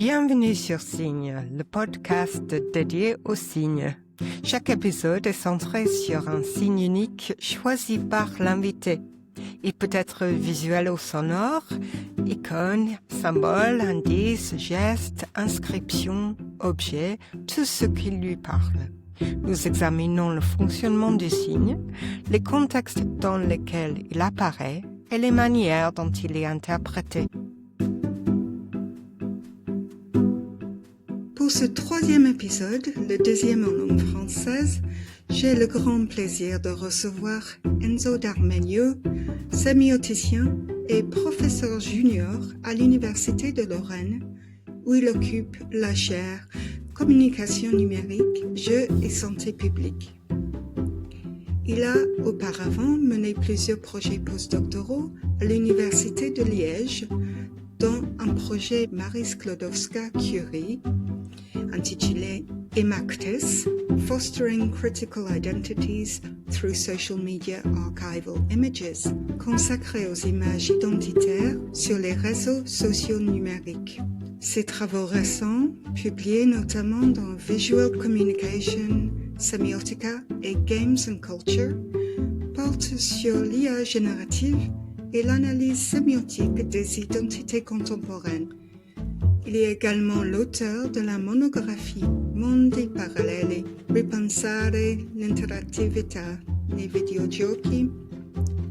Bienvenue sur Signe, le podcast dédié aux signes. Chaque épisode est centré sur un signe unique choisi par l'invité. Il peut être visuel ou sonore, icônes, symboles, indices, gestes, inscriptions, objets, tout ce qui lui parle. Nous examinons le fonctionnement du signe, les contextes dans lesquels il apparaît et les manières dont il est interprété. Pour ce troisième épisode, le deuxième en langue française, j'ai le grand plaisir de recevoir Enzo D'Armenio, sémioticien et professeur junior à l'Université de Lorraine, où il occupe la chaire Communication numérique, jeux et santé publique. Il a auparavant mené plusieurs projets postdoctoraux à l'Université de Liège, dont un projet Marie Sklodowska-Curie, intitulé EMACTIS, Fostering Critical Identities Through Social Media Archival Images, consacré aux images identitaires sur les réseaux sociaux numériques. Ses travaux récents, publiés notamment dans Visual Communication, Semiotica et Games and Culture, portent sur l'IA générative et l'analyse sémiotique des identités contemporaines. Il est également l'auteur de la monographie Mondi Paralleli, Ripensare l'interattività nei videogiochi.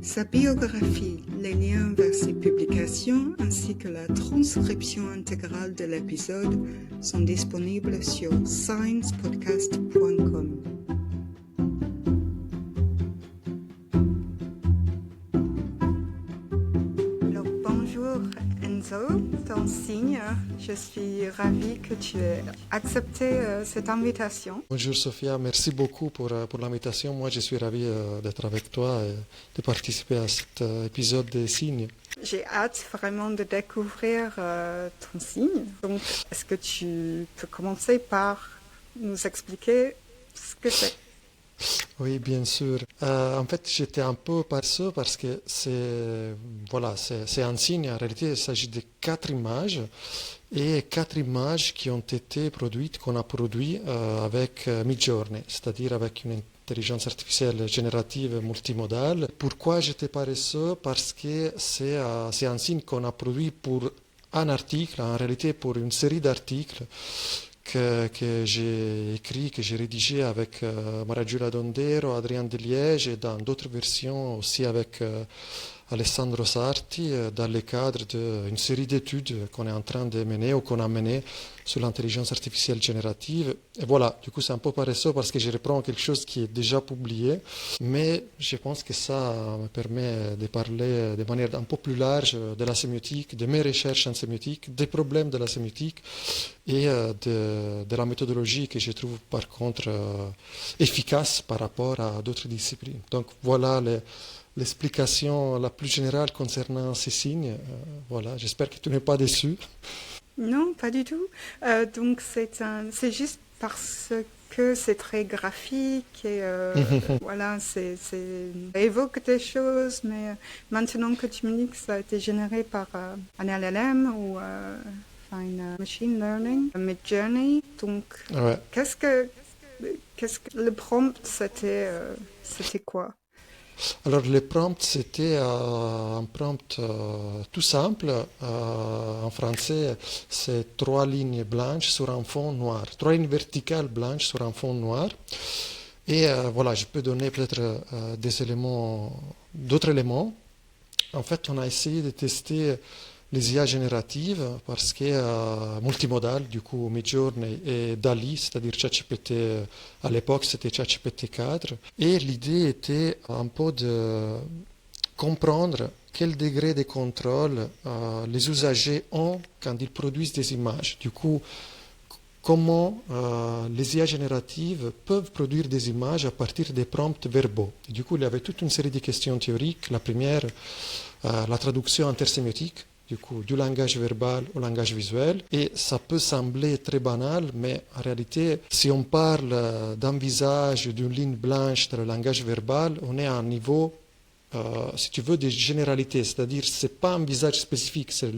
Sa biographie, les liens vers ses publications ainsi que la transcription intégrale de l'épisode sont disponibles sur sciencepodcast.com. Bonjour Enzo, ton signe. Je suis ravie que tu aies accepté cette invitation. Bonjour Sophia, merci beaucoup pour l'invitation. Moi, je suis ravi d'être avec toi et de participer à cet épisode des signes. J'ai hâte vraiment de découvrir ton signe. Donc, est-ce que tu peux commencer par nous expliquer ce que c'est? Oui, bien sûr. En fait, j'étais un peu paresseux parce que c'est un signe. En réalité, il s'agit de 4 images et 4 images qui ont été produites, qu'on a produites avec Midjourney, c'est-à-dire avec une intelligence artificielle générative multimodale. Pourquoi j'étais paresseux? Parce que c'est un signe qu'on a produit pour un article, en réalité pour une série d'articles que j'ai écrit, que j'ai rédigé avec Maria Giulia Dondero, Adrien Deliège et dans d'autres versions aussi avec Alessandro Sarti dans le cadre d'une série d'études qu'on est en train de mener ou qu'on a mené sur l'intelligence artificielle générative. Et voilà, du coup c'est un peu paresseux parce que je reprends quelque chose qui est déjà publié, mais je pense que ça me permet de parler de manière un peu plus large de la sémiotique, de mes recherches en sémiotique, des problèmes de la sémiotique et de la méthodologie que je trouve par contre efficace par rapport à d'autres disciplines. Donc voilà l'explication la plus générale concernant ces signes. Voilà, j'espère que tu n'es pas déçu. Non, pas du tout. Donc c'est juste parce que c'est très graphique et voilà, ça évoque des choses, mais maintenant que tu me dis que ça a été généré par un LLM ou une machine learning, Midjourney, donc Ouais. qu'est-ce que le prompt c'était quoi? Alors le prompt, c'était un prompt tout simple. En français, c'est 3 lignes blanches sur un fond noir. 3 lignes verticales blanches sur un fond noir. Et voilà, je peux donner peut-être d'autres éléments. En fait, on a essayé de tester les IA génératives parce que multimodal, du coup Midjourney et DALL-E, c'est-à-dire ChatGPT, à l'époque c'était ChatGPT 4, et l'idée était un peu de comprendre quel degré de contrôle les usagers ont quand ils produisent des images. Du coup, comment les IA génératives peuvent produire des images à partir des prompts verbaux. Et du coup, il y avait toute une série de questions théoriques. La première, la traduction intersémiotique, du coup, du langage verbal au langage visuel. Et ça peut sembler très banal, mais en réalité, si on parle d'un visage, d'une ligne blanche dans le langage verbal, on est à un niveau si tu veux, des généralités, c'est-à-dire c'est pas un visage spécifique, c'est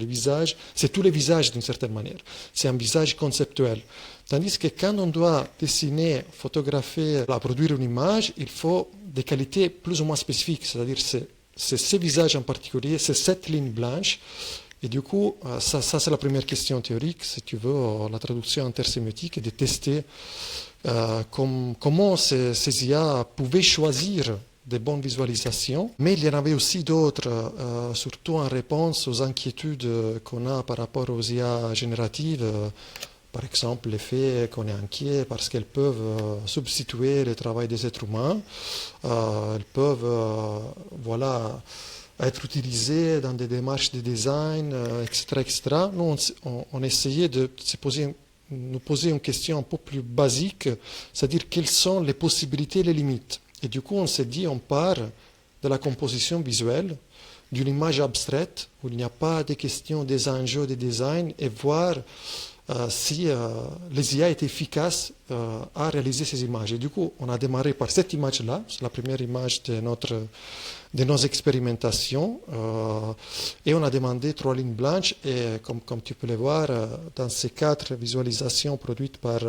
tous les visages d'une certaine manière. C'est un visage conceptuel. Tandis que quand on doit dessiner, photographier, produire une image, il faut des qualités plus ou moins spécifiques, c'est-à-dire c'est ces visages en particulier, c'est cette ligne blanche. Et du coup, ça c'est la première question théorique, si tu veux, la traduction intersémiotique, et de tester comment ces IA pouvaient choisir des bonnes visualisations. Mais il y en avait aussi d'autres, surtout en réponse aux inquiétudes qu'on a par rapport aux IA génératives. Par exemple, le fait qu'on est inquiet parce qu'elles peuvent substituer le travail des êtres humains. Elles peuvent être utilisées dans des démarches de design, etc., etc. Nous, on essayait de nous poser une question un peu plus basique, c'est-à-dire quelles sont les possibilités et les limites. Et du coup, on s'est dit, on part de la composition visuelle, d'une image abstraite, où il n'y a pas de questions des enjeux de design, et voir si les IA étaient efficaces à réaliser ces images. Et du coup, on a démarré par cette image-là, c'est la première image de nos expérimentations, et on a demandé 3 lignes blanches, et comme tu peux le voir, dans ces 4 visualisations produites par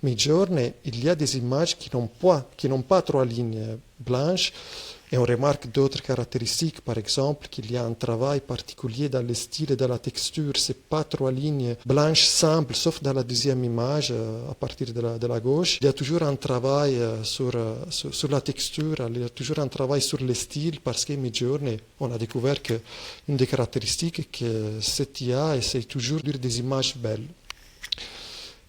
Midjourney, il y a des images qui n'ont pas 3 lignes blanches, et on remarque d'autres caractéristiques, par exemple, qu'il y a un travail particulier dans le style et dans la texture. Ce n'est pas 3 lignes blanches simples, sauf dans la deuxième image, à partir de la gauche. Il y a toujours un travail sur la texture, il y a toujours un travail sur le style, parce que Midjourney, on a découvert qu'une des caractéristiques est que cette IA essaie toujours de faire des images belles.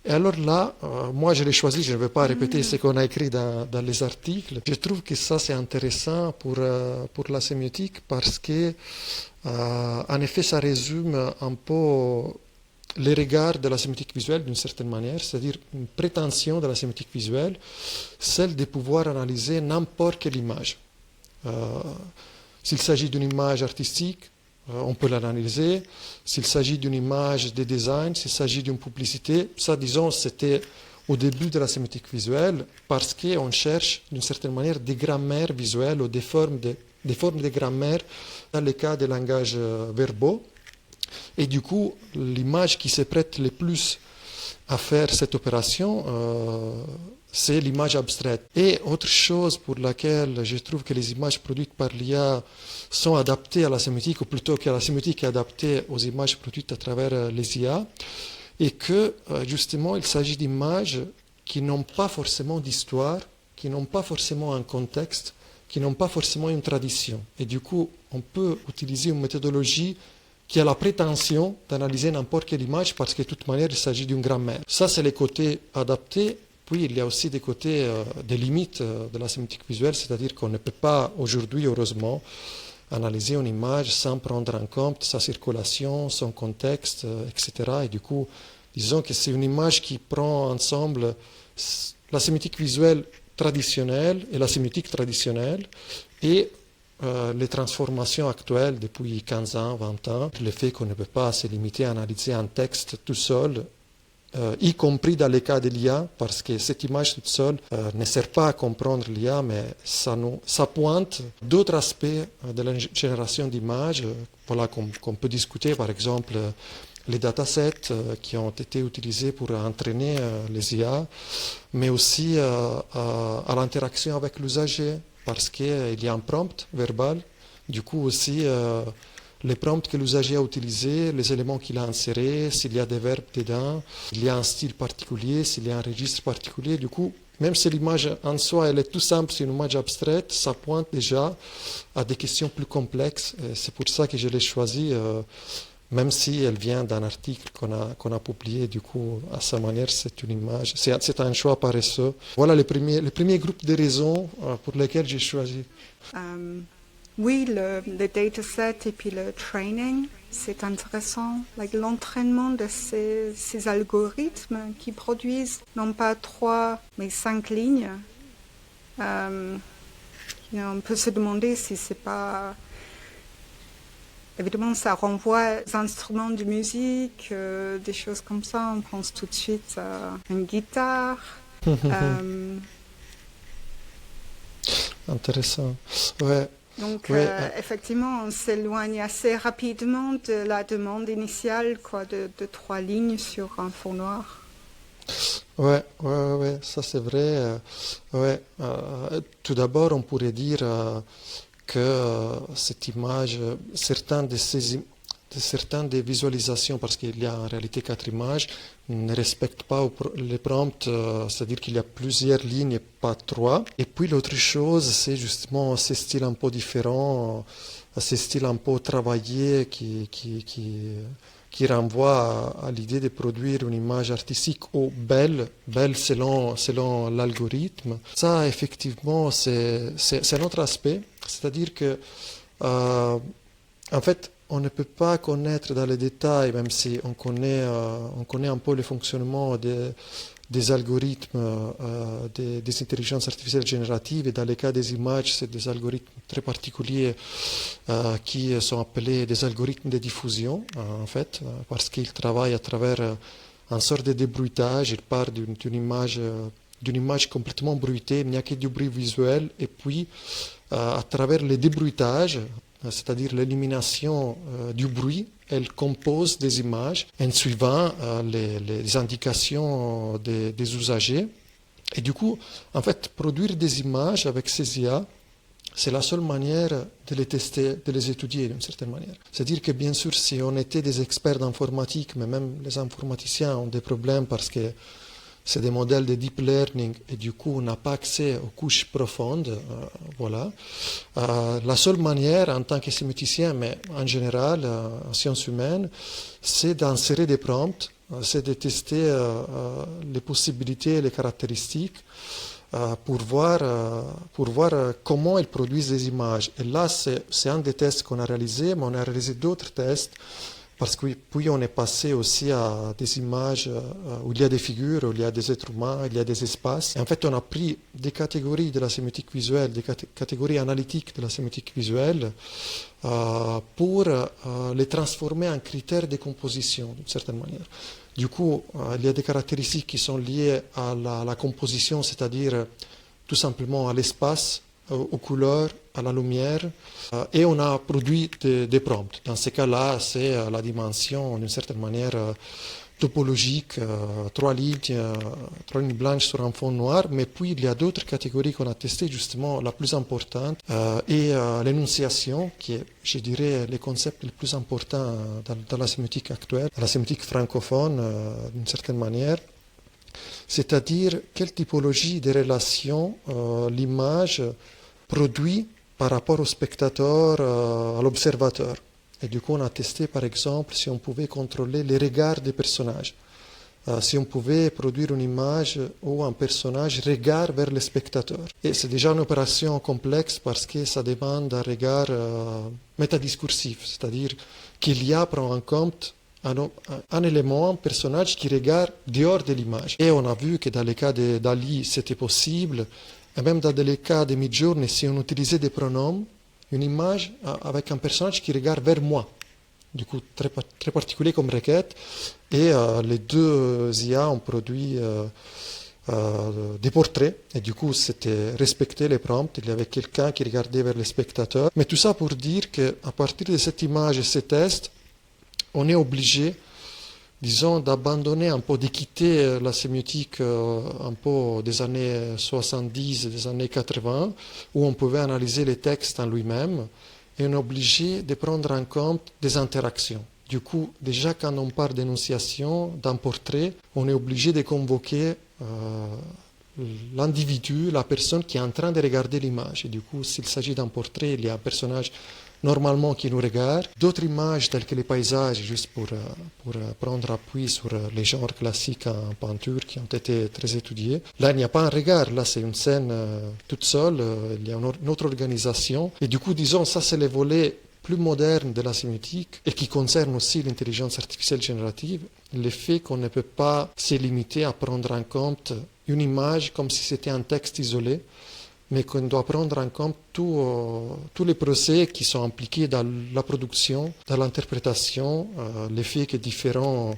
Et alors là, moi je l'ai choisi, je ne vais pas répéter ce qu'on a écrit dans les articles. Je trouve que ça c'est intéressant pour la sémiotique parce que, en effet, ça résume un peu les regards de la sémiotique visuelle d'une certaine manière, c'est-à-dire une prétention de la sémiotique visuelle, celle de pouvoir analyser n'importe quelle image. S'il s'agit d'une image artistique, on peut l'analyser. S'il s'agit d'une image de design, s'il s'agit d'une publicité, ça, disons, c'était au début de la sémiotique visuelle, parce qu'on cherche, d'une certaine manière, des grammaires visuelles ou des formes de grammaire dans le cas des langages verbaux. Et du coup, l'image qui se prête le plus à faire cette opération, c'est l'image abstraite. Et autre chose pour laquelle je trouve que les images produites par l'IA sont adaptées à la sémiotique, ou plutôt que la sémiotique est adaptée aux images produites à travers les IA, et que justement il s'agit d'images qui n'ont pas forcément d'histoire, qui n'ont pas forcément un contexte, qui n'ont pas forcément une tradition. Et du coup, on peut utiliser une méthodologie qui a la prétention d'analyser n'importe quelle image parce que de toute manière il s'agit d'une grammaire. Ça c'est les côtés adaptés. Puis il y a aussi des côtés, des limites de la sémiotique visuelle, c'est-à-dire qu'on ne peut pas aujourd'hui, heureusement, analyser une image sans prendre en compte sa circulation, son contexte, etc. Et du coup, disons que c'est une image qui prend ensemble la sémiotique visuelle traditionnelle et la sémiotique traditionnelle et les transformations actuelles depuis 15 ans, 20 ans, le fait qu'on ne peut pas se limiter à analyser un texte tout seul, y compris dans le cas de l'IA, parce que cette image toute seule ne sert pas à comprendre l'IA, mais ça pointe d'autres aspects de la génération d'images voilà, qu'on peut discuter, par exemple les datasets qui ont été utilisés pour entraîner les IA, mais aussi à l'interaction avec l'usager, parce qu'il y a un prompt verbal, du coup aussi les prompts que l'usager a utilisés, les éléments qu'il a insérés, s'il y a des verbes dedans, il y a un style particulier, s'il y a un registre particulier. Du coup, même si l'image en soi elle est tout simple, c'est une image abstraite, ça pointe déjà à des questions plus complexes. C'est pour ça que je l'ai choisi, même si elle vient d'un article qu'on a publié. Du coup, à sa manière, c'est une image. C'est un choix paresseux. Voilà les premiers groupes de raisons pour lesquelles j'ai choisi. Oui, le dataset et puis le training, c'est intéressant. L'entraînement de ces algorithmes qui produisent non pas 3, mais 5 lignes. On peut se demander si c'est pas... Évidemment, ça renvoie aux instruments de musique, des choses comme ça. On pense tout de suite à une guitare. Intéressant. Ouais. Donc, Ouais, effectivement, on s'éloigne assez rapidement de la demande initiale, quoi, de 3 lignes sur un fond noir. Ouais, ça c'est vrai. Tout d'abord, on pourrait dire que cette image, certaines des visualisations, parce qu'il y a en réalité 4 images, ne respectent pas les prompts, c'est-à-dire qu'il y a plusieurs lignes et pas 3. Et puis l'autre chose, c'est justement ces styles un peu différents, ces styles un peu travaillés qui renvoie à l'idée de produire une image artistique ou belle selon l'algorithme. Ça, effectivement, c'est un autre aspect. C'est-à-dire que, en fait, on ne peut pas connaître dans les détails, même si on connaît un peu le fonctionnement des algorithmes des intelligences artificielles génératives. Et dans le cas des images, c'est des algorithmes très particuliers qui sont appelés des algorithmes de diffusion, en fait, parce qu'ils travaillent à travers une sorte de débruitage. Ils partent d'une image complètement bruitée, il n'y a que du bruit visuel, et puis à travers le débruitage, c'est-à-dire l'élimination du bruit, elle compose des images en suivant les indications des usagers. Et du coup, en fait, produire des images avec ces IA, c'est la seule manière de les tester, de les étudier d'une certaine manière. C'est-à-dire que bien sûr, si on était des experts d'informatique, mais même les informaticiens ont des problèmes parce que c'est des modèles de deep learning et du coup on n'a pas accès aux couches profondes. Voilà. La seule manière en tant que séméticien, mais en général en sciences humaines, c'est d'insérer des prompts, c'est de tester les possibilités et les caractéristiques pour voir comment ils produisent des images. Et là, c'est un des tests qu'on a réalisé, mais on a réalisé d'autres tests. Parce que puis on est passé aussi à des images où il y a des figures, où il y a des êtres humains, il y a des espaces. Et en fait, on a pris des catégories de la sémiotique visuelle, des catégories analytiques de la sémiotique visuelle pour les transformer en critères de composition, d'une certaine manière. Du coup, il y a des caractéristiques qui sont liées à la composition, c'est-à-dire tout simplement à l'espace, aux couleurs, à la lumière, et on a produit des prompts. Dans ces cas-là, c'est la dimension, d'une certaine manière, topologique, 3 lignes blanches sur un fond noir, mais puis il y a d'autres catégories qu'on a testées, justement, la plus importante, et l'énonciation, qui est, je dirais, le concept le plus important dans la sémiotique actuelle, dans la sémiotique francophone, d'une certaine manière. C'est-à-dire quelle typologie de relations l'image produit par rapport au spectateur, à l'observateur. Et du coup, on a testé, par exemple, si on pouvait contrôler les regards des personnages. Si on pouvait produire une image où un personnage regarde vers le spectateur. Et c'est déjà une opération complexe parce que ça demande un regard métadiscursif, c'est-à-dire qu'il y a, prend en compte un élément, un personnage qui regarde dehors de l'image. Et on a vu que dans le cas de Dali, c'était possible. Et même dans les cas de Midjourney, si on utilisait des pronoms, une image avec un personnage qui regarde vers moi. Du coup, très, très particulier comme requête. Et les deux IA ont produit des portraits. Et du coup, c'était respecter les prompts. Il y avait quelqu'un qui regardait vers le spectateur. Mais tout ça pour dire qu'à partir de cette image et ces tests, on est obligé, disons, d'abandonner un peu, de quitter la sémiotique un peu des années 70, des années 80, où on pouvait analyser les textes en lui-même, et on est obligé de prendre en compte des interactions. Du coup, déjà quand on parle d'énonciation, d'un portrait, on est obligé de convoquer l'individu, la personne qui est en train de regarder l'image. Et du coup, s'il s'agit d'un portrait, il y a un personnage normalement qui nous regarde. D'autres images telles que les paysages, juste pour prendre appui sur les genres classiques en peinture qui ont été très étudiés. Là, il n'y a pas un regard, là c'est une scène toute seule, il y a une autre organisation. Et du coup, disons, ça c'est le volet plus moderne de la sémiotique et qui concerne aussi l'intelligence artificielle générative, le fait qu'on ne peut pas se limiter à prendre en compte une image comme si c'était un texte isolé, mais qu'on doit prendre en compte tous les procès qui sont impliqués dans la production, dans l'interprétation, le fait que différents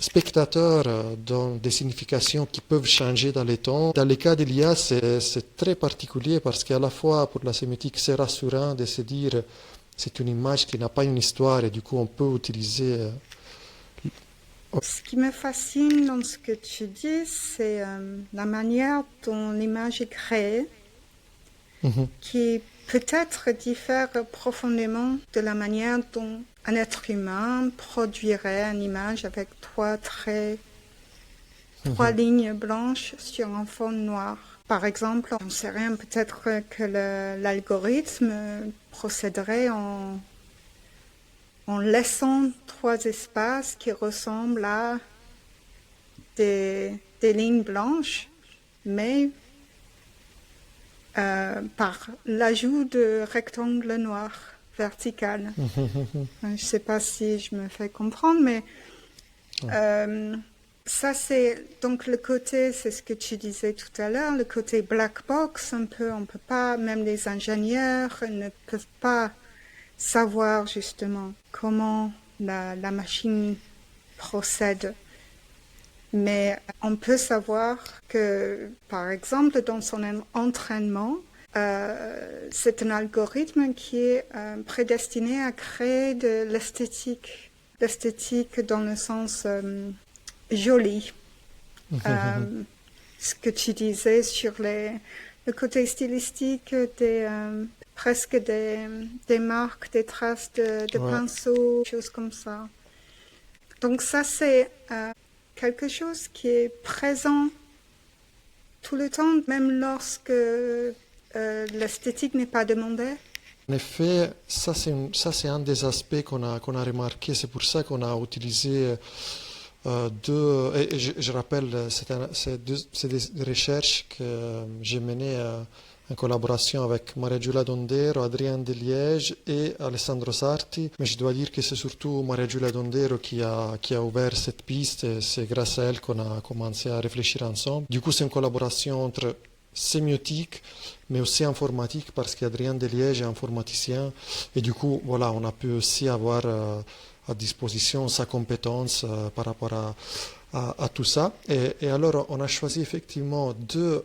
spectateur dans des significations qui peuvent changer dans les temps. Dans le cas de l'IA, c'est très particulier parce qu'à la fois pour la sémiotique, c'est rassurant de se dire c'est une image qui n'a pas une histoire et du coup on peut utiliser. Ce qui me fascine dans ce que tu dis, c'est la manière dont l'image est créée, qui peut-être diffère profondément de la manière dont un être humain produirait une image avec trois traits, trois lignes blanches sur un fond noir. Par exemple, on ne sait rien, peut-être que l'algorithme procéderait en laissant trois espaces qui ressemblent à des lignes blanches, mais par l'ajout de rectangles noirs verticaux. Je ne sais pas si je me fais comprendre, mais ça c'est donc le côté, c'est ce que tu disais tout à l'heure, le côté black box, on peut pas, même les ingénieurs ne peuvent pas savoir justement comment la machine procède. Mais on peut savoir que, par exemple, dans son entraînement, c'est un algorithme qui est prédestiné à créer de l'esthétique. L'esthétique dans le sens joli. Ce que tu disais sur le côté stylistique presque des marques, des traces de pinceaux, choses comme ça. Donc ça, c'est quelque chose qui est présent tout le temps, même lorsque l'esthétique n'est pas demandée. En effet, ça c'est un des aspects qu'on a remarqué. C'est pour ça qu'on a utilisé deux. Et je rappelle, c'est des recherches que j'ai menées en collaboration avec Maria Giulia Dondero, Adrien Deliège et Alessandro Sarti. Mais je dois dire que c'est surtout Maria Giulia Dondero qui a ouvert cette piste et c'est grâce à elle qu'on a commencé à réfléchir ensemble. Du coup, c'est une collaboration entre sémiotique, mais aussi informatique parce qu'Adrien Deliège est informaticien et du coup, voilà, on a pu aussi avoir à disposition sa compétence par rapport à tout ça. Et alors, on a choisi effectivement deux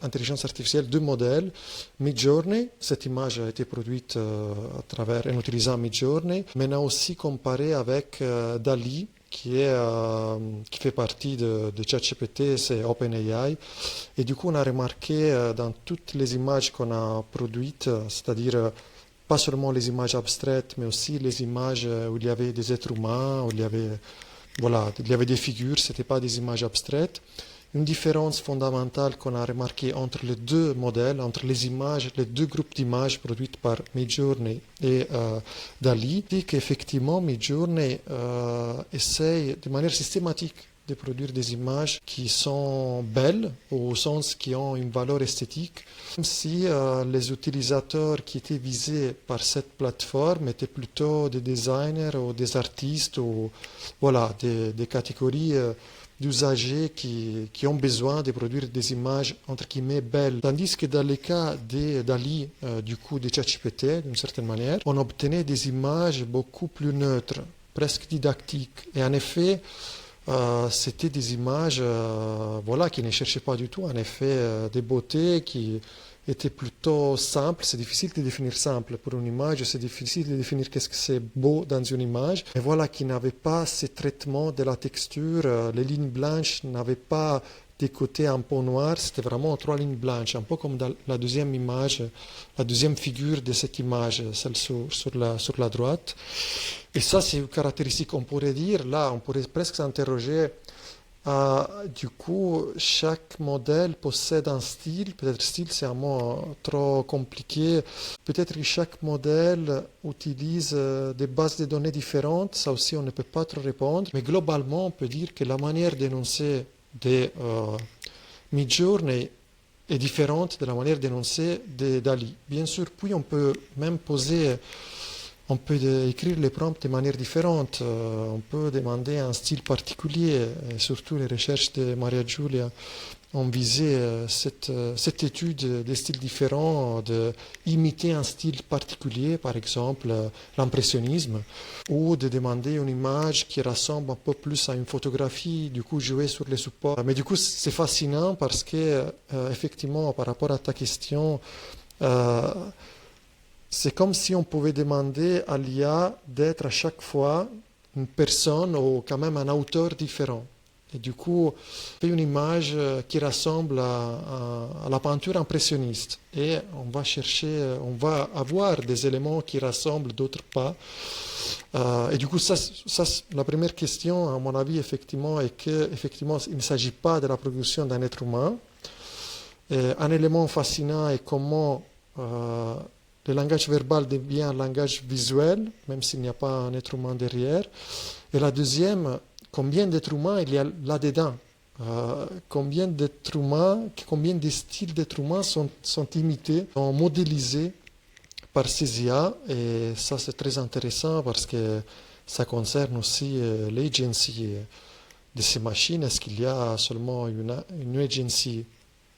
intelligences artificielles, deux modèles. Midjourney, cette image a été produite en utilisant Midjourney, mais on a aussi comparé avec DALL-E, qui fait partie de ChatGPT, c'est OpenAI. Et du coup, on a remarqué dans toutes les images qu'on a produites, c'est-à-dire pas seulement les images abstraites, mais aussi les images où il y avait des êtres humains, où il y avait des figures, ce n'était pas des images abstraites. Une différence fondamentale qu'on a remarquée entre les deux modèles, entre les images, les deux groupes d'images produites par Midjourney et DALL-E, c'est qu'effectivement Midjourney essaye de manière systématique de produire des images qui sont belles, au sens qui ont une valeur esthétique, même si les utilisateurs qui étaient visés par cette plateforme étaient plutôt des designers ou des artistes ou voilà, des catégories d'usagers qui ont besoin de produire des images entre guillemets belles. Tandis que dans le cas de DALL-E, du coup de ChatGPT, d'une certaine manière, on obtenait des images beaucoup plus neutres, presque didactiques. Et en effet, c'était des images qui ne cherchaient pas du tout en effet des beautés qui étaient plutôt simples. C'est difficile de définir simple pour une image, c'est difficile de définir qu'est-ce que c'est beau dans une image. Et voilà, qui n'avait pas ce traitement de la texture, les lignes blanches n'avaient pas des côtés un peu noirs, c'était vraiment trois lignes blanches, un peu comme dans la deuxième image, la deuxième figure de cette image, celle sur la droite. Et ça, c'est une caractéristique, on pourrait dire, là, on pourrait presque s'interroger, du coup, chaque modèle possède un style, peut-être style c'est un mot trop compliqué, peut-être que chaque modèle utilise des bases de données différentes, ça aussi on ne peut pas trop répondre, mais globalement on peut dire que la manière d'énoncer de Midjourney est différente de la manière d'énoncer de DALL-E. Bien sûr, puis on peut même poser On peut écrire les prompts de manière différente. On peut demander un style particulier. Et surtout, les recherches de Maria Giulia ont visé cette étude des styles différents, de imiter un style particulier, par exemple l'impressionnisme, ou de demander une image qui ressemble un peu plus à une photographie, du coup jouer sur les supports. Mais du coup, c'est fascinant parce que, effectivement, par rapport à ta question, c'est comme si on pouvait demander à l'IA d'être à chaque fois une personne ou quand même un auteur différent. Et du coup, fait une image qui ressemble à la peinture impressionniste. Et on va chercher, on va avoir des éléments qui ressemblent, d'autres pas. Et du coup, la première question, à mon avis, effectivement, est qu'effectivement, il ne s'agit pas de la production d'un être humain. Et un élément fascinant est comment le langage verbal devient un langage visuel, même s'il n'y a pas un être humain derrière. Et la deuxième, combien d'êtres humains il y a là-dedans? Combien d'êtres humains, combien de styles d'êtres humains sont imités, sont modélisés par ces IA? Et ça, c'est très intéressant parce que ça concerne aussi l'agency de ces machines. Est-ce qu'il y a seulement une agency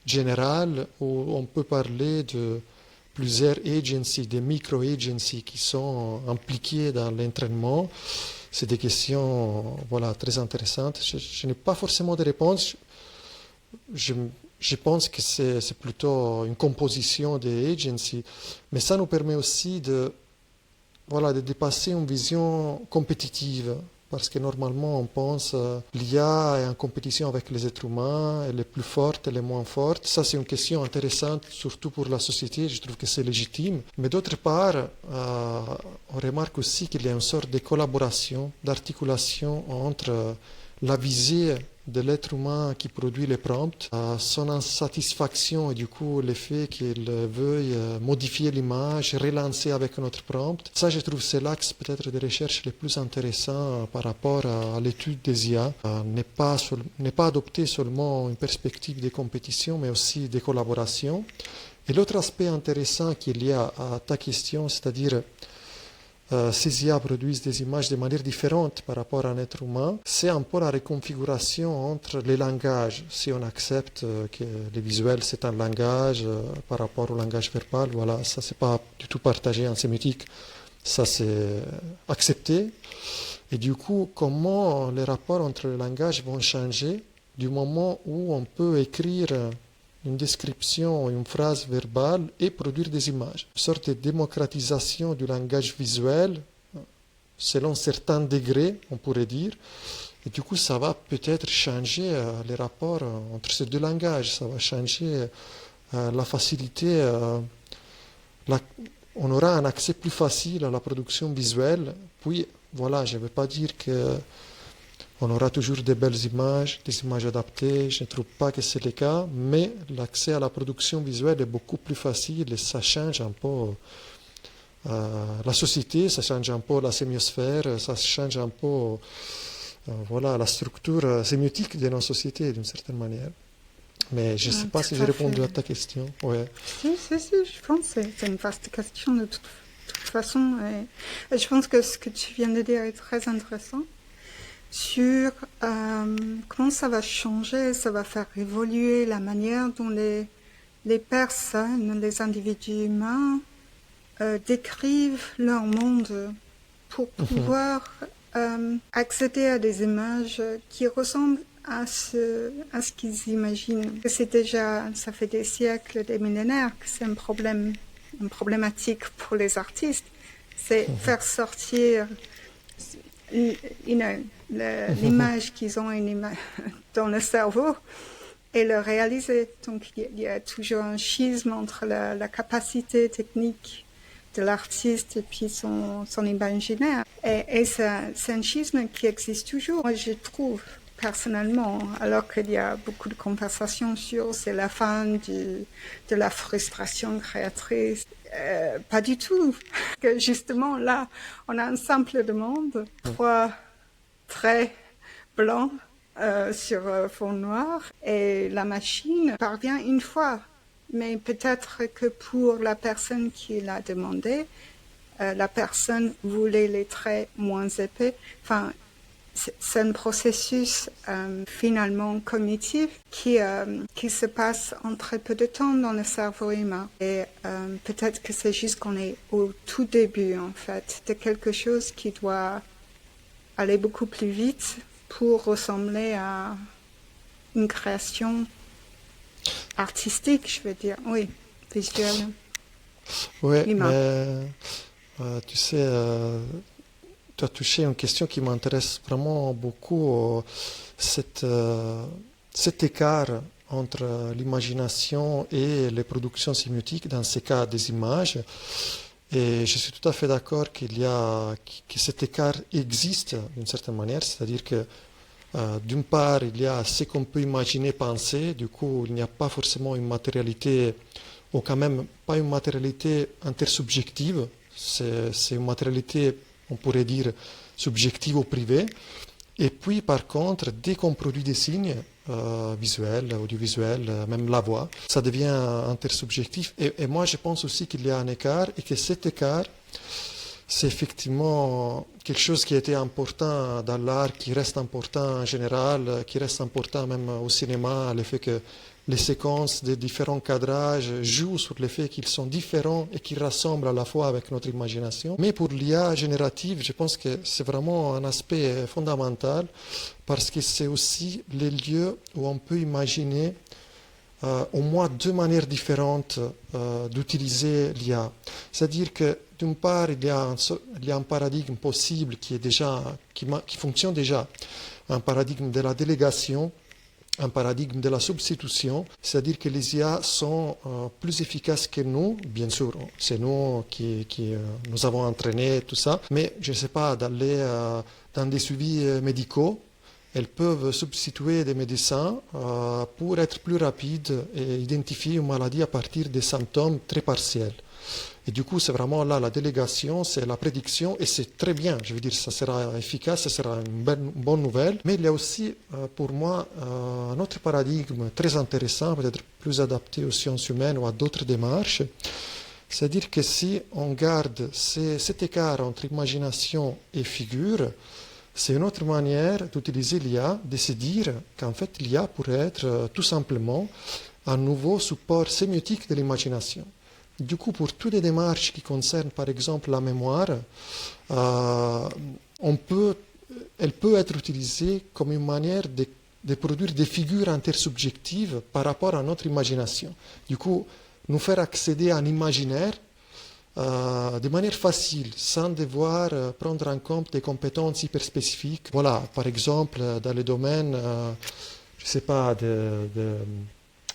générale ou on peut parler de plusieurs agencies, des micro-agencies qui sont impliquées dans l'entraînement? C'est des questions très intéressantes. Je n'ai pas forcément de réponse. Je pense que c'est plutôt une composition des agencies, mais ça nous permet aussi de dépasser une vision compétitive. Parce que normalement, on pense l'IA est en compétition avec les êtres humains, elle est plus forte, elle est moins forte. Ça, c'est une question intéressante, surtout pour la société. Je trouve que c'est légitime. Mais d'autre part, on remarque aussi qu'il y a une sorte de collaboration, d'articulation entre la visée de l'être humain qui produit les prompts, son insatisfaction et du coup le fait qu'il veuille modifier l'image, relancer avec notre prompt. Ça, je trouve, c'est l'axe peut-être de recherche le plus intéressant par rapport à l'étude des IA. Ne pas adopter seulement une perspective de compétition, mais aussi de collaboration. Et l'autre aspect intéressant qu'il y a à ta question, c'est-à-dire ces IA produisent des images de manière différente par rapport à un être humain. C'est un peu la reconfiguration entre les langages. Si on accepte que le visuel c'est un langage par rapport au langage verbal, voilà, ça c'est pas du tout partagé en sémiotique, ça c'est accepté. Et du coup, comment les rapports entre les langages vont changer du moment où on peut écrire une description, une phrase verbale et produire des images. Une sorte de démocratisation du langage visuel selon certains degrés, on pourrait dire. Et du coup, ça va peut-être changer les rapports entre ces deux langages. Ça va changer la facilité. On aura un accès plus facile à la production visuelle. Puis, voilà, je ne veux pas dire que on aura toujours de belles images, des images adaptées, je ne trouve pas que c'est le cas, mais l'accès à la production visuelle est beaucoup plus facile et ça change un peu la société, ça change un peu la sémiosphère, ça change un peu la structure sémiotique de nos sociétés d'une certaine manière. Mais je ne sais pas si j'ai répondu à ta question. Ouais. Si, je pense que c'est une vaste question de toute façon. Et je pense que ce que tu viens de dire est très intéressant. Sur comment ça va changer, ça va faire évoluer la manière dont les personnes, les individus humains décrivent leur monde pour pouvoir accéder à des images qui ressemblent à ce qu'ils imaginent. Ça fait des siècles, des millénaires que c'est une problématique pour les artistes. C'est faire sortir l'image qu'ils ont dans le cerveau et le réaliser. Donc il y a toujours un schisme entre la capacité technique de l'artiste et puis son imaginaire. Et c'est un schisme qui existe toujours, moi, je trouve, personnellement, alors qu'il y a beaucoup de conversations sur c'est la fin de la frustration créatrice. Pas du tout. Que justement, là, on a un simple demande, 3 traits blancs sur fond noir, et la machine parvient une fois. Mais peut-être que pour la personne qui l'a demandé, la personne voulait les traits moins épais. Enfin, c'est un processus finalement cognitif qui se passe en très peu de temps dans le cerveau humain. Et peut-être que c'est juste qu'on est au tout début, en fait, de quelque chose qui doit aller beaucoup plus vite pour ressembler à une création artistique, je veux dire, oui, visuelle. Ouais, Humain. mais tu sais, tu as touché une question qui m'intéresse vraiment beaucoup, cet écart entre l'imagination et les productions sémiotiques, dans ce cas des images. Et je suis tout à fait d'accord que cet écart existe d'une certaine manière, c'est-à-dire que d'une part, il y a ce qu'on peut imaginer, penser, du coup, il n'y a pas forcément une matérialité, ou quand même pas une matérialité intersubjective, c'est une matérialité, on pourrait dire, subjective ou privée. Et puis, par contre, dès qu'on produit des signes visuels, audiovisuels, même la voix, ça devient intersubjectif. Et moi, je pense aussi qu'il y a un écart et que cet écart, c'est effectivement quelque chose qui a été important dans l'art, qui reste important en général, qui reste important même au cinéma, le fait que les séquences de différents cadrages jouent sur le fait qu'ils sont différents et qu'ils rassemblent à la fois avec notre imagination. Mais pour l'IA générative, je pense que c'est vraiment un aspect fondamental parce que c'est aussi les lieux où on peut imaginer au moins deux manières différentes d'utiliser l'IA. C'est-à-dire que d'une part, il y a un paradigme possible qui fonctionne déjà, un paradigme de la délégation, un paradigme de la substitution, c'est-à-dire que les IA sont plus efficaces que nous, bien sûr, c'est nous qui nous avons entraîné tout ça, mais je ne sais pas, dans des suivis médicaux, elles peuvent substituer des médecins pour être plus rapides et identifier une maladie à partir des symptômes très partiels. Et du coup, c'est vraiment là la délégation, c'est la prédiction, et c'est très bien. Je veux dire, ça sera efficace, ça sera une bonne nouvelle. Mais il y a aussi, pour moi, un autre paradigme très intéressant, peut-être plus adapté aux sciences humaines ou à d'autres démarches. C'est-à-dire que si on garde cet écart entre imagination et figure, c'est une autre manière d'utiliser l'IA, de se dire qu'en fait l'IA pourrait être tout simplement un nouveau support sémiotique de l'imagination. Du coup, pour toutes les démarches qui concernent par exemple la mémoire, elle peut être utilisée comme une manière de produire des figures intersubjectives par rapport à notre imagination. Du coup, nous faire accéder à un imaginaire de manière facile, sans devoir prendre en compte des compétences hyper spécifiques. Voilà, par exemple, dans le domaine, je ne sais pas, de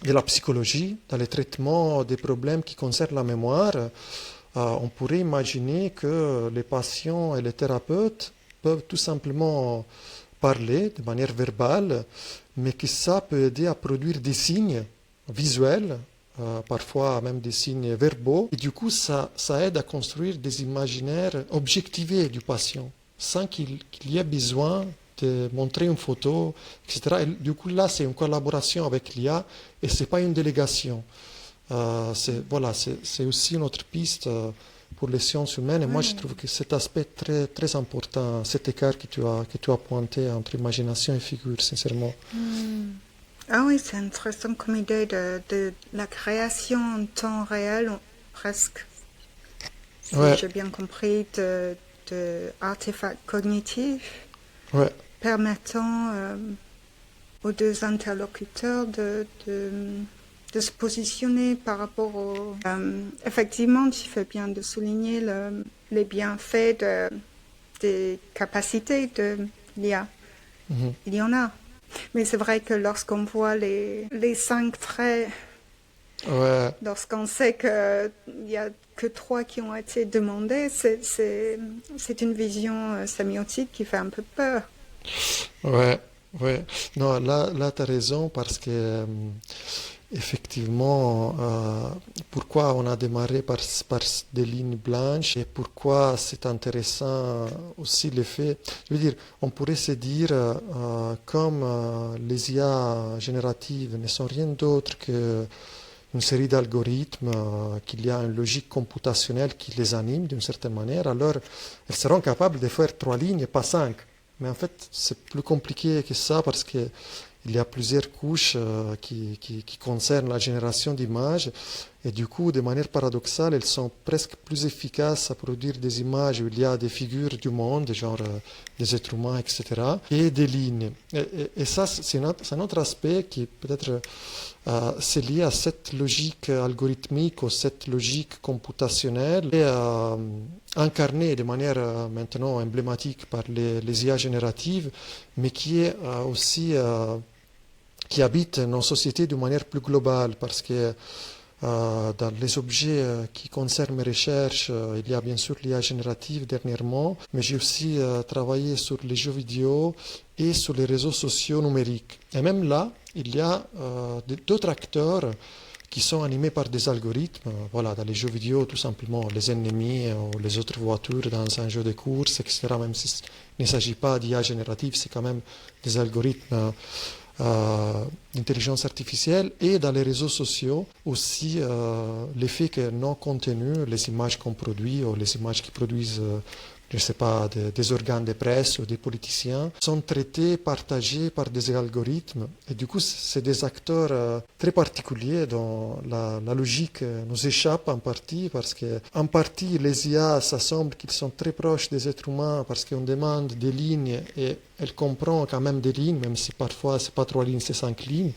la psychologie, dans le traitement des problèmes qui concernent la mémoire, on pourrait imaginer que les patients et les thérapeutes peuvent tout simplement parler de manière verbale, mais que ça peut aider à produire des signes visuels, parfois même des signes verbaux. Et du coup, ça aide à construire des imaginaires objectivés du patient, sans qu'il y ait besoin de montrer une photo, etc. Et du coup, là, c'est une collaboration avec l'IA et ce n'est pas une délégation. C'est aussi une autre piste pour les sciences humaines. Et moi, je trouve que cet aspect est très, très important, cet écart que tu as pointé entre imagination et figure, sincèrement. Ah oui, c'est intéressant comme idée de la création en temps réel, presque, si j'ai bien compris, de artefacts cognitifs permettant aux deux interlocuteurs de se positionner par rapport au... effectivement, tu fais bien de souligner les bienfaits des capacités de l'IA. Il y en a. Mais c'est vrai que lorsqu'on voit les 5 traits, lorsqu'on sait qu'il n'y a que 3 qui ont été demandés, c'est une vision sémiotique qui fait un peu peur. Ouais. Non, là tu as raison parce que effectivement, pourquoi on a démarré par des lignes blanches et pourquoi c'est intéressant aussi le fait, je veux dire, on pourrait se dire, comme les IA génératives ne sont rien d'autre que une série d'algorithmes, qu'il y a une logique computationnelle qui les anime d'une certaine manière, alors elles seront capables de faire 3 lignes et pas 5. Mais en fait, c'est plus compliqué que ça parce que il y a plusieurs couches qui concernent la génération d'images et du coup, de manière paradoxale, elles sont presque plus efficaces à produire des images où il y a des figures du monde, genre des êtres humains, etc., et des lignes. Et ça, c'est un autre aspect qui peut-être c'est lié à cette logique algorithmique ou cette logique computationnelle et incarnée de manière maintenant emblématique par les IA génératives, mais qui est aussi qui habite nos sociétés de manière plus globale, parce que dans les objets qui concernent mes recherches, il y a bien sûr l'IA générative dernièrement, mais j'ai aussi travaillé sur les jeux vidéo et sur les réseaux sociaux numériques. Et même là, il y a d'autres acteurs qui sont animés par des algorithmes. Voilà, dans les jeux vidéo, tout simplement, les ennemis ou les autres voitures dans un jeu de course, etc. Même s'il ne s'agit pas d'IA générative, c'est quand même des algorithmes d'intelligence artificielle, et dans les réseaux sociaux aussi l'effet que nos contenus, les images qu'on produit ou les images qui produisent je ne sais pas, des organes de presse ou des politiciens, sont traités, partagés par des algorithmes. Et du coup, c'est des acteurs très particuliers dont la logique nous échappe en partie, parce qu'en partie, les IA, ça semble qu'ils sont très proches des êtres humains, parce qu'on demande des lignes et elle comprend quand même des lignes, même si parfois, ce n'est pas 3 lignes, c'est 5 lignes.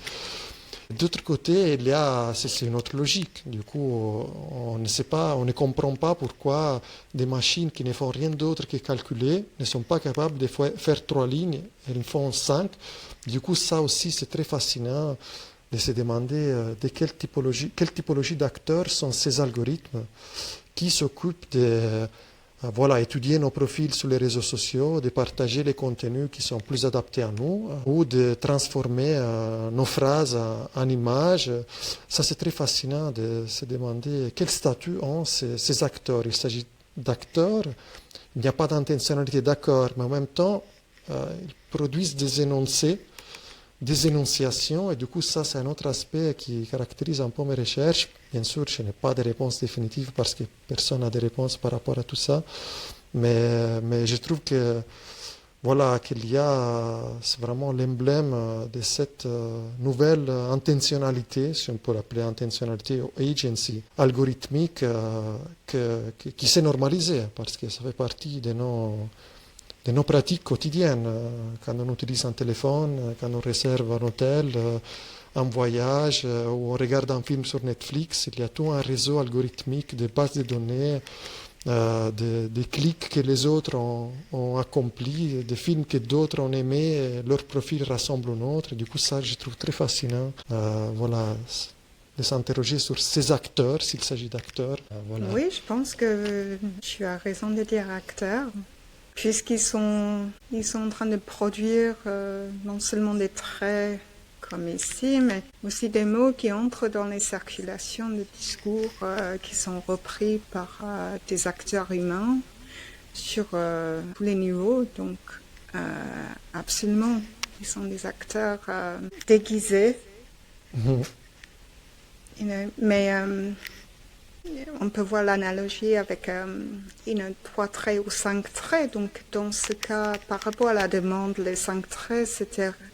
D'autre côté, il y a, c'est une autre logique. Du coup, on ne sait pas, on ne comprend pas pourquoi des machines qui ne font rien d'autre que calculer ne sont pas capables de faire 3 lignes, elles font 5. Du coup, ça aussi, c'est très fascinant de se demander de quelle typologie d'acteurs sont ces algorithmes qui s'occupent de étudier nos profils sur les réseaux sociaux, de partager les contenus qui sont plus adaptés à nous, ou de transformer nos phrases en images. Ça, c'est très fascinant de se demander quel statut ont ces acteurs. Il s'agit d'acteurs, il n'y a pas d'intentionnalité d'accord, mais en même temps, ils produisent des énoncés, des énonciations, et du coup, ça, c'est un autre aspect qui caractérise un peu mes recherches. Bien sûr, je n'ai pas de réponse définitive parce que personne n'a de réponse par rapport à tout ça, mais je trouve que qu'il y a, c'est vraiment l'emblème de cette nouvelle intentionnalité, si on peut l'appeler intentionnalité ou agency algorithmique, qui s'est normalisée, parce que ça fait partie de nos pratiques quotidiennes, quand on utilise un téléphone, quand on réserve un hôtel, un voyage, ou on regarde un film sur Netflix, il y a tout un réseau algorithmique de bases de données, des clics que les autres ont accomplis, des films que d'autres ont aimés, leur profil ressemble au nôtre. Du coup, ça, je trouve très fascinant. De s'interroger sur ces acteurs, s'il s'agit d'acteurs. Oui, je pense que tu as raison de dire acteurs, puisqu'ils sont en train de produire non seulement des traits comme ici, mais aussi des mots qui entrent dans les circulations de discours qui sont repris par des acteurs humains sur tous les niveaux. Donc, absolument, ils sont des acteurs déguisés. Mais on peut voir l'analogie avec 3 traits ou 5 traits. Donc, dans ce cas, par rapport à la demande, les 5 traits,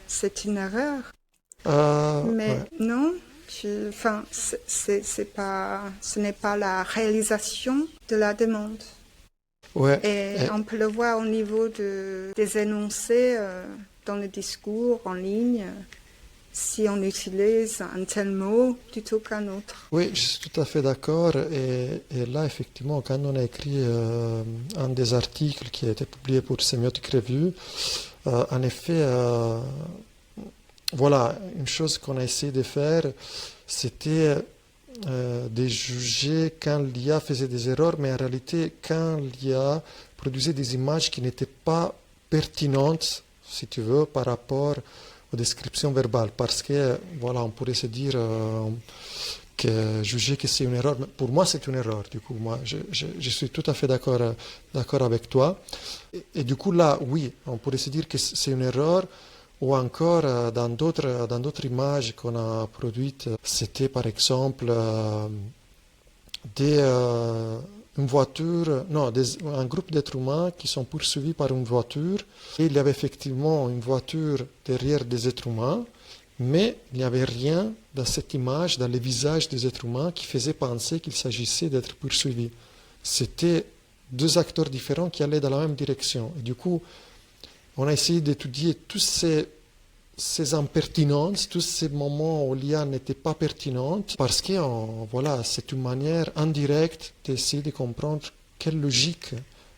c'est une erreur. Mais non, ce n'est pas la réalisation de la demande. Et on peut le voir au niveau des énoncés dans le discours en ligne, si on utilise un tel mot plutôt qu'un autre. Oui, je suis tout à fait d'accord. Et là, effectivement, quand on a écrit un des articles qui a été publié pour Semiotic Review, en effet, une chose qu'on a essayé de faire, c'était de juger quand l'IA faisait des erreurs, mais en réalité, quand l'IA produisait des images qui n'étaient pas pertinentes, si tu veux, par rapport aux descriptions verbales. Parce que, on pourrait se dire que juger que c'est une erreur, mais pour moi, c'est une erreur. Du coup, moi, je suis tout à fait d'accord avec toi. Et du coup, là, oui, on pourrait se dire que c'est une erreur, ou encore dans d'autres images qu'on a produites, c'était par exemple une voiture, non, un groupe d'êtres humains qui sont poursuivis par une voiture. Et il y avait effectivement une voiture derrière des êtres humains, mais il n'y avait rien dans cette image, dans les visages des êtres humains, qui faisait penser qu'il s'agissait d'être poursuivis. C'était deux acteurs différents qui allaient dans la même direction. Et du coup, on a essayé d'étudier tous ces impertinences, tous ces moments où l'IA n'était pas pertinente, parce que voilà, c'est une manière indirecte d'essayer de comprendre quelle logique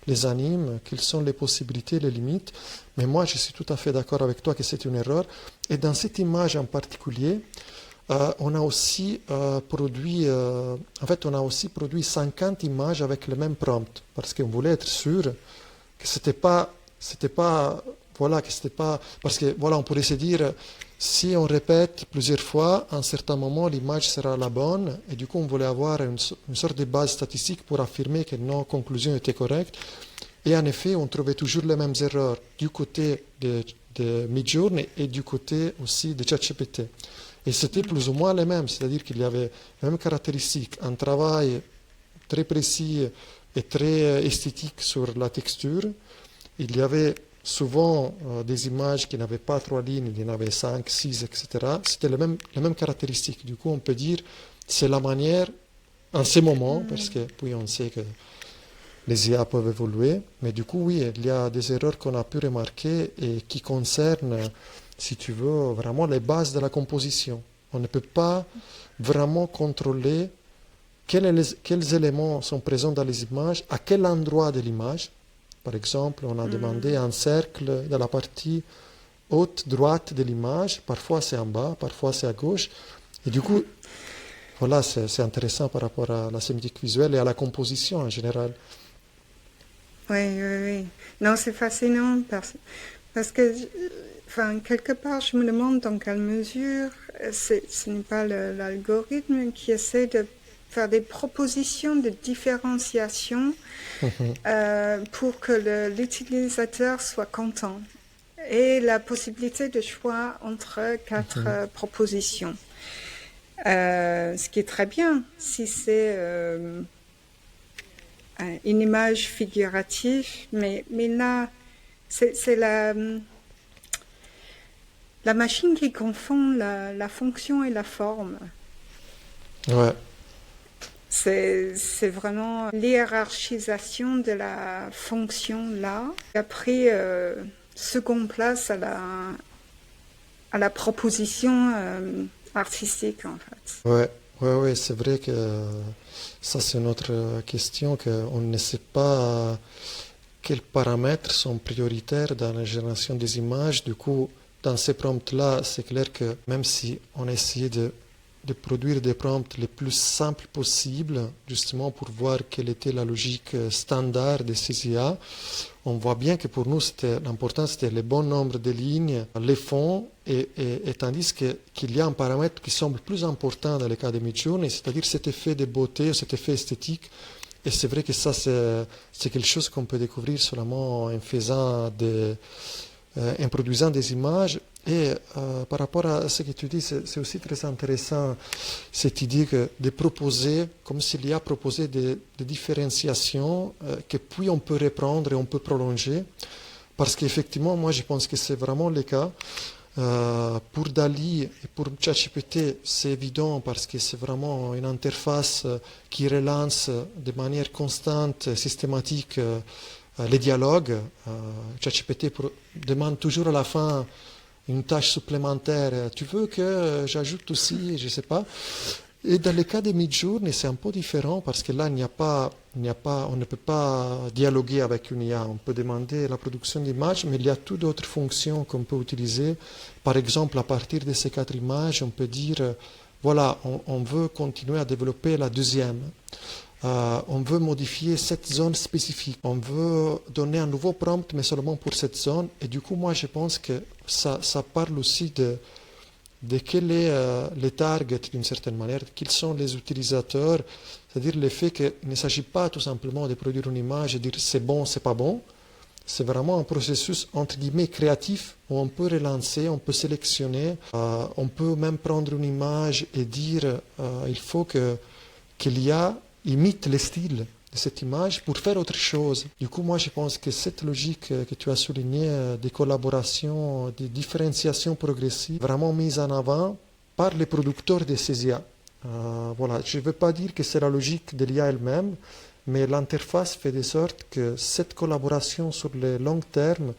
les anime, quelles sont les possibilités, les limites. Mais moi, je suis tout à fait d'accord avec toi que c'est une erreur. Et dans cette image en particulier, on a aussi produit 50 images avec le même prompt, parce qu'on voulait être sûr que c'était pas, parce que voilà, on pourrait se dire, si on répète plusieurs fois, à un certain moment, l'image sera la bonne, et du coup, on voulait avoir une sorte de base statistique pour affirmer que nos conclusions étaient correctes. Et en effet, on trouvait toujours les mêmes erreurs du côté de Midjourney et du côté aussi de ChatGPT. Et c'était plus ou moins les mêmes, c'est-à-dire qu'il y avait les mêmes caractéristiques, un travail très précis et très esthétique sur la texture. Il y avait souvent des images qui n'avaient pas 3 lignes, il y en avait 5, 6, etc. C'était les mêmes caractéristiques. Du coup, on peut dire c'est la manière, en ce moment, parce que puis on sait que les IA peuvent évoluer, mais du coup, oui, il y a des erreurs qu'on a pu remarquer et qui concernent, si tu veux, vraiment les bases de la composition. On ne peut pas vraiment contrôler quels éléments sont présents dans les images, à quel endroit de l'image. Par exemple, on a demandé un cercle dans la partie haute droite de l'image. Parfois, c'est en bas, parfois, c'est à gauche. Et du coup, voilà, c'est intéressant par rapport à la sémantique visuelle et à la composition en général. Oui. Non, c'est fascinant parce que, enfin, quelque part, je me demande dans quelle mesure ce n'est pas l'algorithme qui essaie de faire des propositions de différenciation pour que l'utilisateur soit content et la possibilité de choix entre 4 propositions. Ce qui est très bien si c'est une image figurative, mais là, c'est la machine qui confond la fonction et la forme. Ouais. C'est vraiment l'hiérarchisation de la fonction là, qui a pris seconde place à la proposition artistique en fait. Ouais, c'est vrai que ça c'est notre question, qu'on ne sait pas quels paramètres sont prioritaires dans la génération des images. Du coup, dans ces prompts-là, c'est clair que même si on essaie de produire des prompts les plus simples possibles, justement pour voir quelle était la logique standard de ces IA, on voit bien que pour nous, l'important c'était le bon nombre de lignes, les fonds, et tandis qu'il y a un paramètre qui semble plus important dans le cas de Midjourney, c'est-à-dire cet effet de beauté, cet effet esthétique. Et c'est vrai que ça, c'est quelque chose qu'on peut découvrir seulement en produisant des images. Et par rapport à ce que tu dis, c'est aussi très intéressant cette idée de proposer, comme s'il y a proposé des différenciations que puis on peut reprendre et on peut prolonger. Parce qu'effectivement, moi je pense que c'est vraiment le cas. Pour DALL-E et pour ChatGPT, c'est évident parce que c'est vraiment une interface qui relance de manière constante, systématique, les dialogues. ChatGPT demande toujours à la fin une tâche supplémentaire. Tu veux que j'ajoute aussi, je ne sais pas. Et dans le cas de Midjourney, c'est un peu différent parce que là, on ne peut pas dialoguer avec une IA. On peut demander la production d'images, mais il y a toutes d'autres fonctions qu'on peut utiliser. Par exemple, à partir de ces 4 images, on peut dire, voilà, on veut continuer à développer la deuxième. On veut modifier cette zone spécifique. On veut donner un nouveau prompt, mais seulement pour cette zone. Et du coup, moi, je pense que ça parle aussi de quel est le target d'une certaine manière, quels sont les utilisateurs, c'est-à-dire le fait qu'il ne s'agit pas tout simplement de produire une image et dire c'est bon, c'est pas bon, C'est vraiment un processus, entre guillemets, créatif, où on peut relancer, on peut sélectionner, on peut même prendre une image et dire il faut que l'IA imite le style de cette image pour faire autre chose. Du coup, moi, je pense que cette logique que tu as soulignée, des collaborations, des différenciations progressives, vraiment mise en avant par les producteurs de ces IA. Voilà. Je ne veux pas dire que c'est la logique de l'IA elle-même, mais l'interface fait de sorte que cette collaboration sur le long terme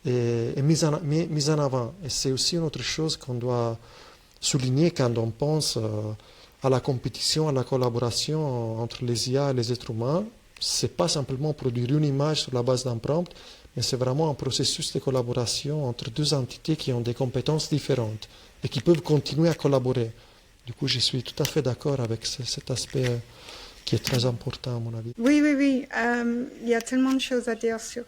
est mise en avant. Et c'est aussi une autre chose qu'on doit souligner quand on pense à la compétition, à la collaboration entre les IA et les êtres humains. Ce n'est pas simplement produire une image sur la base d'un prompt, mais c'est vraiment un processus de collaboration entre deux entités qui ont des compétences différentes et qui peuvent continuer à collaborer. Du coup, je suis tout à fait d'accord avec cet aspect qui est très important à mon avis. Oui. Il y a tellement de choses à dire sur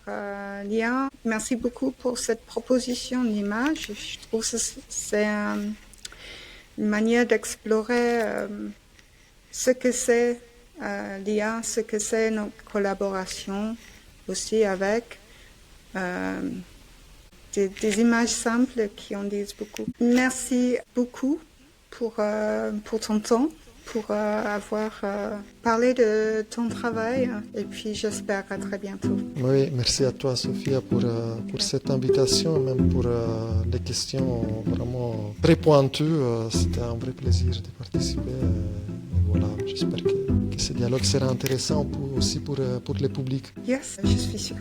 l'IA. Merci beaucoup pour cette proposition d'image. Je trouve que c'est une manière d'explorer ce que c'est l'IA, ce que c'est notre collaboration aussi avec des images simples qui en disent beaucoup. Merci beaucoup pour ton temps, pour avoir parlé de ton travail et puis j'espère à très bientôt. Oui, merci à toi Sophia pour cette invitation, même pour les questions vraiment très pointues. C'était un vrai plaisir de participer. Et voilà, j'espère que ce dialogue sera intéressant aussi pour le public. Yes, je suis sûre.